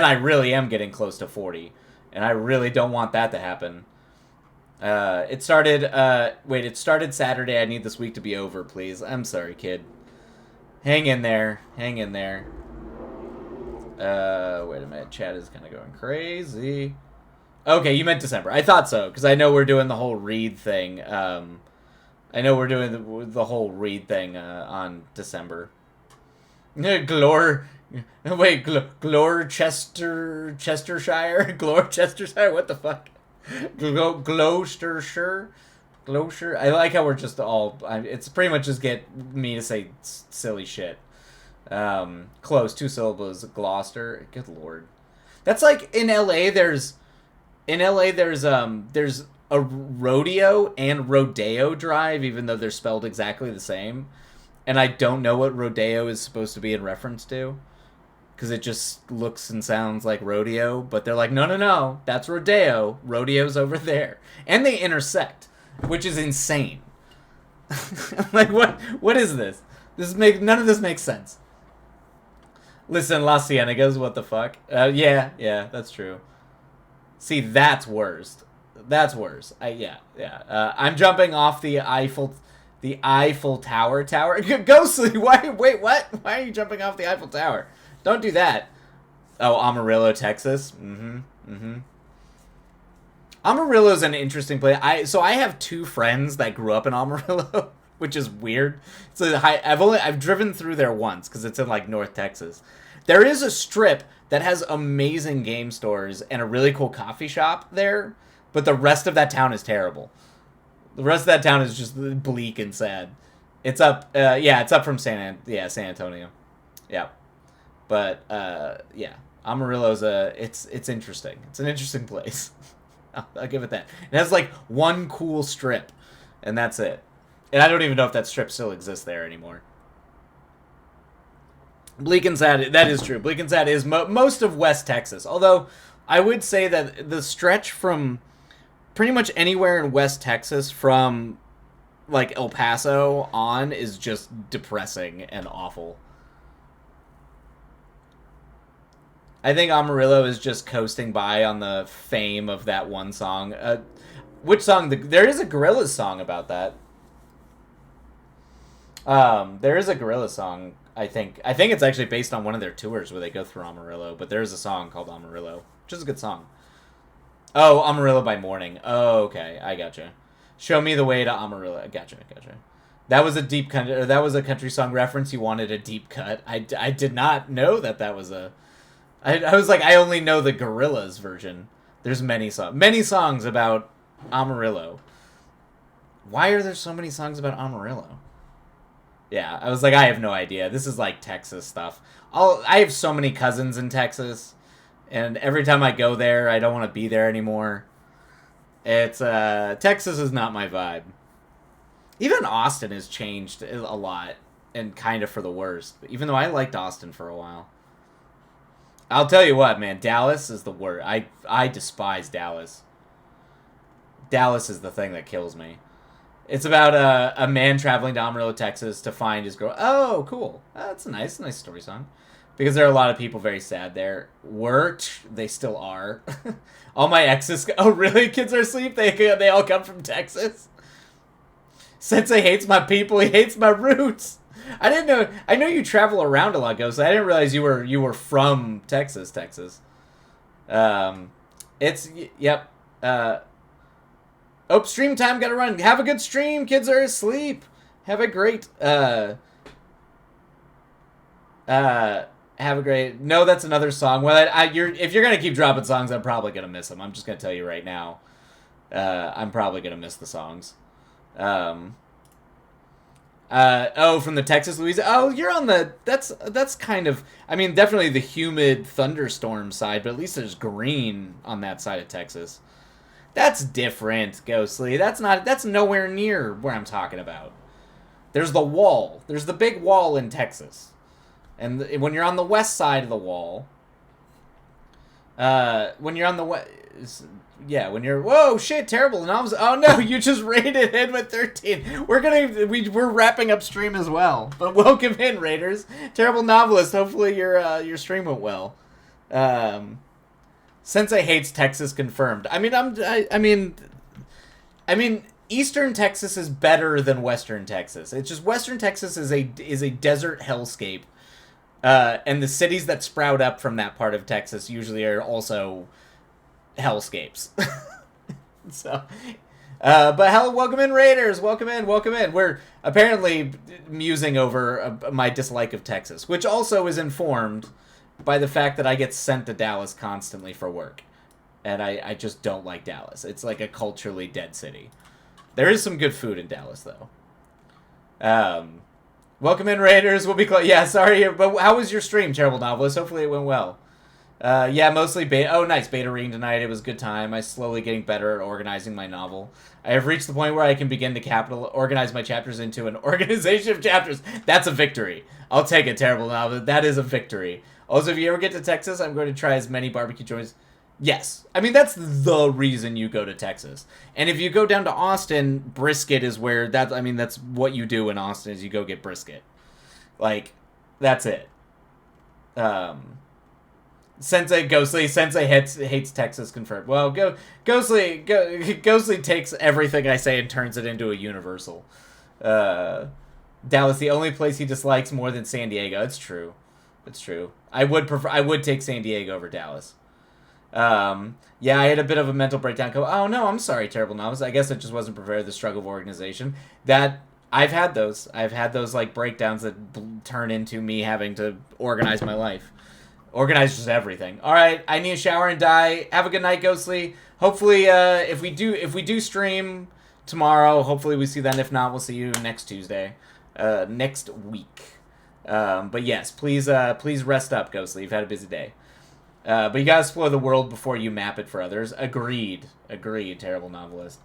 I really am getting close to 40, and I really don't want that to happen. It started. It started Saturday. I need this week to be over, please. I'm sorry, kid. Hang in there. Hang in there. Wait a minute. Chat is kind of going crazy. Okay, you meant December. I thought so, because I know we're doing the whole read thing. I know we're doing the whole read thing on December. Glor... Wait, Chestershire? Gloucestershire? What the fuck? Gloucestershire? Gloucester? I like how we're just all... it's pretty much just get me to say silly shit. Close, 2 syllables. Gloucester. Good lord. That's like in LA. There's a Rodeo and Rodeo Drive, even though they're spelled exactly the same. And I don't know what Rodeo is supposed to be in reference to, because it just looks and sounds like rodeo. But they're like, no, that's Rodeo. Rodeo's over there. And they intersect, which is insane. Like, what is this? None of this makes sense. Listen, Las Cienegas, what the fuck? Yeah, that's true. See, that's worst. That's worse. Yeah. I'm jumping off the Eiffel Tower. Ghostly, wait, what? Why are you jumping off the Eiffel Tower? Don't do that. Oh, Amarillo, Texas. Amarillo's an interesting place. I have 2 friends that grew up in Amarillo, which is weird. I've driven through there once because it's in like North Texas. There is a strip that has amazing game stores and a really cool coffee shop there, but the rest of that town is terrible. The rest of that town is just bleak and sad. It's up, it's up from San Antonio. Yeah. But, Amarillo's it's interesting. It's an interesting place. I'll give it that. It has, like, one cool strip, and that's it. And I don't even know if that strip still exists there anymore. Bleak and sad, that is true. Bleak and sad is most of West Texas. Although, I would say that the stretch from pretty much anywhere in West Texas from, like, El Paso on is just depressing and awful. I think Amarillo is just coasting by on the fame of that one song. Which song? There is a Gorillaz song about that. There is a Gorillaz song, I think. I think it's actually based on one of their tours where they go through Amarillo. But there is a song called Amarillo, which is a good song. Oh, Amarillo by Morning. Oh, okay. I gotcha. Show me the way to Amarillo. Gotcha. That was a country song reference. You wanted a deep cut. I did not know that was a... I was like, I only know the Gorillaz version. There's many songs about Amarillo. Why are there so many songs about Amarillo? Yeah, I was like, I have no idea. This is like Texas stuff. I have so many cousins in Texas, and every time I go there, I don't want to be there anymore. Texas is not my vibe. Even Austin has changed a lot, and kind of for the worst. Even though I liked Austin for a while. I'll tell you what, man. Dallas is the worst. I despise Dallas. Dallas is the thing that kills me. It's about a man traveling to Amarillo, Texas to find his girl. Oh, cool. That's a nice story song. Because there are a lot of people very sad there. They still are. All my exes... Oh, really? Kids are asleep? They all come from Texas? Sensei hates my people. He hates my roots. I didn't know. I know you travel around a lot, Ghost. I didn't realize you were from Texas. Yep. Stream time. Gotta run. Have a good stream. Kids are asleep. Have a great. Have a great. No, that's another song. Well, if you're gonna keep dropping songs, I'm probably gonna miss them. I'm just gonna tell you right now. I'm probably gonna miss the songs. From the Texas, Louisiana. Oh, you're on the... That's kind of... I mean, definitely the humid thunderstorm side, but at least there's green on that side of Texas. That's different, Ghostly. That's nowhere near where I'm talking about. There's the wall. There's the big wall in Texas. And when you're on the west side of the wall... when you're on the west... Yeah, when you're... Whoa, shit, terrible novels. Oh, no, you just rated in with 13. We're wrapping up stream as well. But welcome in, Raiders. Terrible novelist. Hopefully your stream went well. Sensei hates Texas confirmed. I mean, Eastern Texas is better than Western Texas. It's just Western Texas is a desert hellscape. And the cities that sprout up from that part of Texas usually are also... hellscapes. So welcome in, Raiders. Welcome in. We're apparently musing over my dislike of Texas, which also is informed by the fact that I get sent to Dallas constantly for work, and I just don't like Dallas. It's like a culturally dead city. There is some good food in Dallas, though. Welcome in, Raiders. We'll be yeah, sorry, but how was your stream, Terrible Novelist? Hopefully it went well. Yeah, mostly beta. Oh, nice beta reading tonight. It was a good time. I'm slowly getting better at organizing my novel. I have reached the point where I can begin to organize my chapters into an organization of chapters. That's a victory. I'll take a terrible novel. That is a victory. Also, if you ever get to Texas, I'm going to try as many barbecue joints. Yes. I mean, that's the reason you go to Texas. And if you go down to Austin, brisket is where that's what you do in Austin is you go get brisket. Like, that's it. Sensei hates Texas confirmed. Well, Ghostly takes everything I say and turns it into a universal. Dallas, the only place he dislikes more than San Diego. It's true. I would take San Diego over Dallas. Yeah, I had a bit of a mental breakdown. Oh no, I'm sorry, terrible novice. I guess I just wasn't prepared for the struggle of organization. That I've had those like breakdowns that turn into me having to organize my life. Organize just everything. All right, I need a shower and die. Have a good night, Ghostly. Hopefully, if we do stream tomorrow, hopefully we see that. If not, we'll see you next Tuesday, next week. But yes, please rest up, Ghostly. You've had a busy day. But you gotta explore the world before you map it for others. Agreed. Terrible novelist.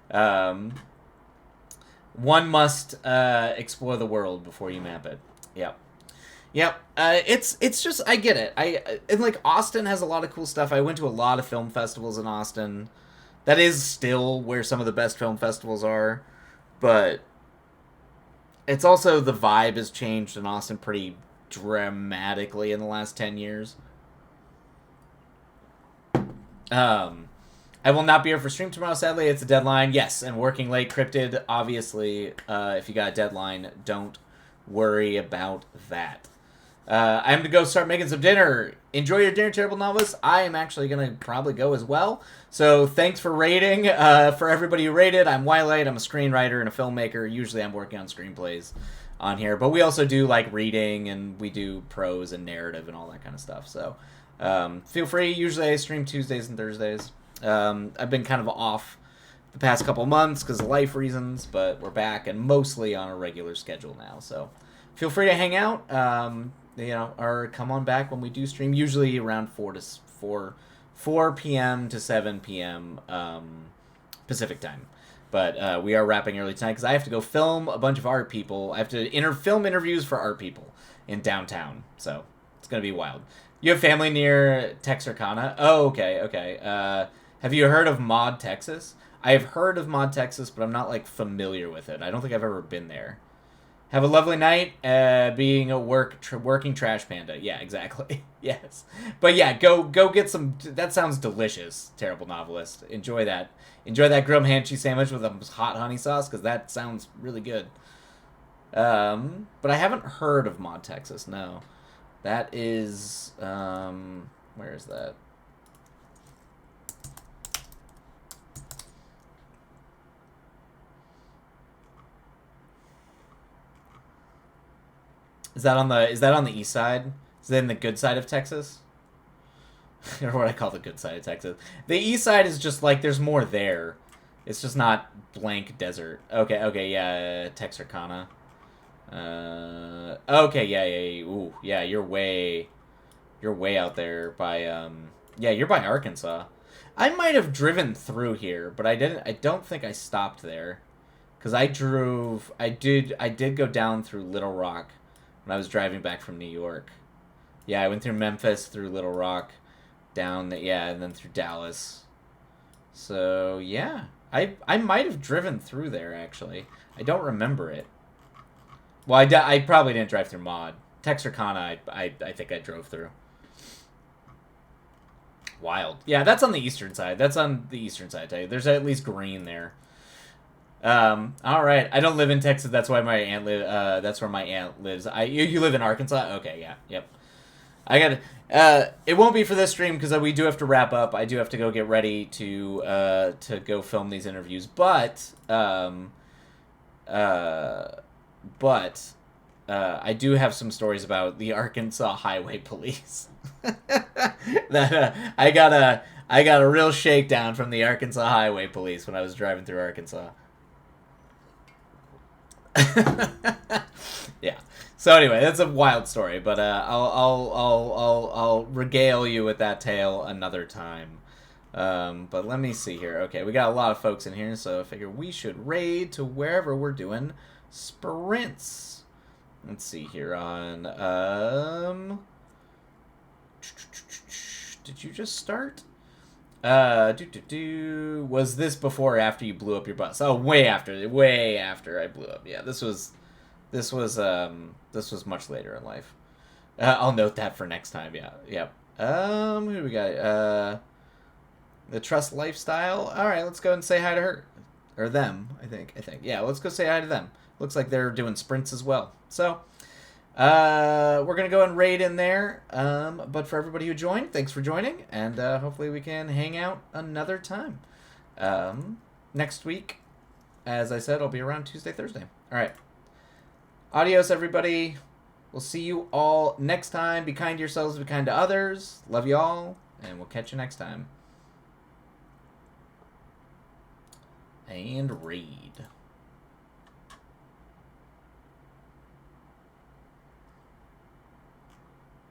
One must explore the world before you map it. Yep. It's just I get it. And like Austin has a lot of cool stuff. I went to a lot of film festivals in Austin. That is still where some of the best film festivals are, but it's also the vibe has changed in Austin pretty dramatically in the last 10 years. I will not be here for stream tomorrow, sadly. It's a deadline. Yes, and working late. Cryptid, obviously, if you got a deadline, don't worry about that. I'm going to go start making some dinner. Enjoy your dinner, terrible novelist. I am actually going to probably go as well. So thanks for rating. For everybody who rated, I'm Wildlight. I'm a screenwriter and a filmmaker. Usually I'm working on screenplays on here. But we also do like reading, and we do prose and narrative and all that kind of stuff. So feel free. Usually I stream Tuesdays and Thursdays. I've been kind of off the past couple months because of life reasons, but we're back and mostly on a regular schedule now. So feel free to hang out, or come on back when we do stream, usually around 4 p.m. to 7 p.m. Pacific time. But we are wrapping early tonight because I have to go film a bunch of art people. I have to film interviews for art people in downtown. So it's going to be wild. You have family near Texarkana? Oh, okay. Have you heard of Mod, Texas? I have heard of Mod, Texas, but I'm not, familiar with it. I don't think I've ever been there. Have a lovely night, being a working trash panda. Yeah, exactly. Yes. But yeah, go get some... That sounds delicious, terrible novelist. Enjoy that. Enjoy that grilled ham cheese sandwich with a hot honey sauce, because that sounds really good. But I haven't heard of Mod, Texas, no. That is... where is that? Is that on the east side? Is that in the good side of Texas? Or what I call the good side of Texas. The east side is just there's more there. It's just not blank desert. Okay, yeah, Texarkana. Okay, yeah. Ooh, yeah, you're way out there by yeah, you're by Arkansas. I might have driven through here, but I don't think I stopped there. Cuz I did go down through Little Rock when I was driving back from New York. Yeah, I went through Memphis, through Little Rock, and then through Dallas. So, yeah. I might have driven through there, actually. I don't remember it. Well, I probably didn't drive through Mod. Texarkana, I think I drove through. Wild. Yeah, that's on the eastern side. There's at least green there. All right. I don't live in Texas. That's why my aunt that's where my aunt lives. You live in Arkansas? Okay, yeah. Yep. I got it won't be for this stream because we do have to wrap up. I do have to go get ready to go film these interviews. But I do have some stories about the Arkansas Highway Police. That I got a real shakedown from the Arkansas Highway Police when I was driving through Arkansas. Yeah. So anyway, that's a wild story, but I'll regale you with that tale another time. But let me see here. Okay, we got a lot of folks in here, so I figure we should raid to wherever we're doing sprints. Let's see here on did you just start? Was this before or after you blew up your bus? Oh, way after I blew up. Yeah, this was much later in life. I'll note that for next time. Yeah, yep. Who do we got? The Trust Lifestyle. All right, let's go and say hi to her or them. I think. Yeah, let's go say hi to them. Looks like they're doing sprints as well. So, we're gonna go and raid in there. But for everybody who joined, thanks for joining, and hopefully we can hang out another time. Next week, as I said, I'll be around Tuesday, Thursday. All right. Adios, everybody. We'll see you all next time. Be kind to yourselves, be kind to others. Love you all, and we'll catch you next time. And raid.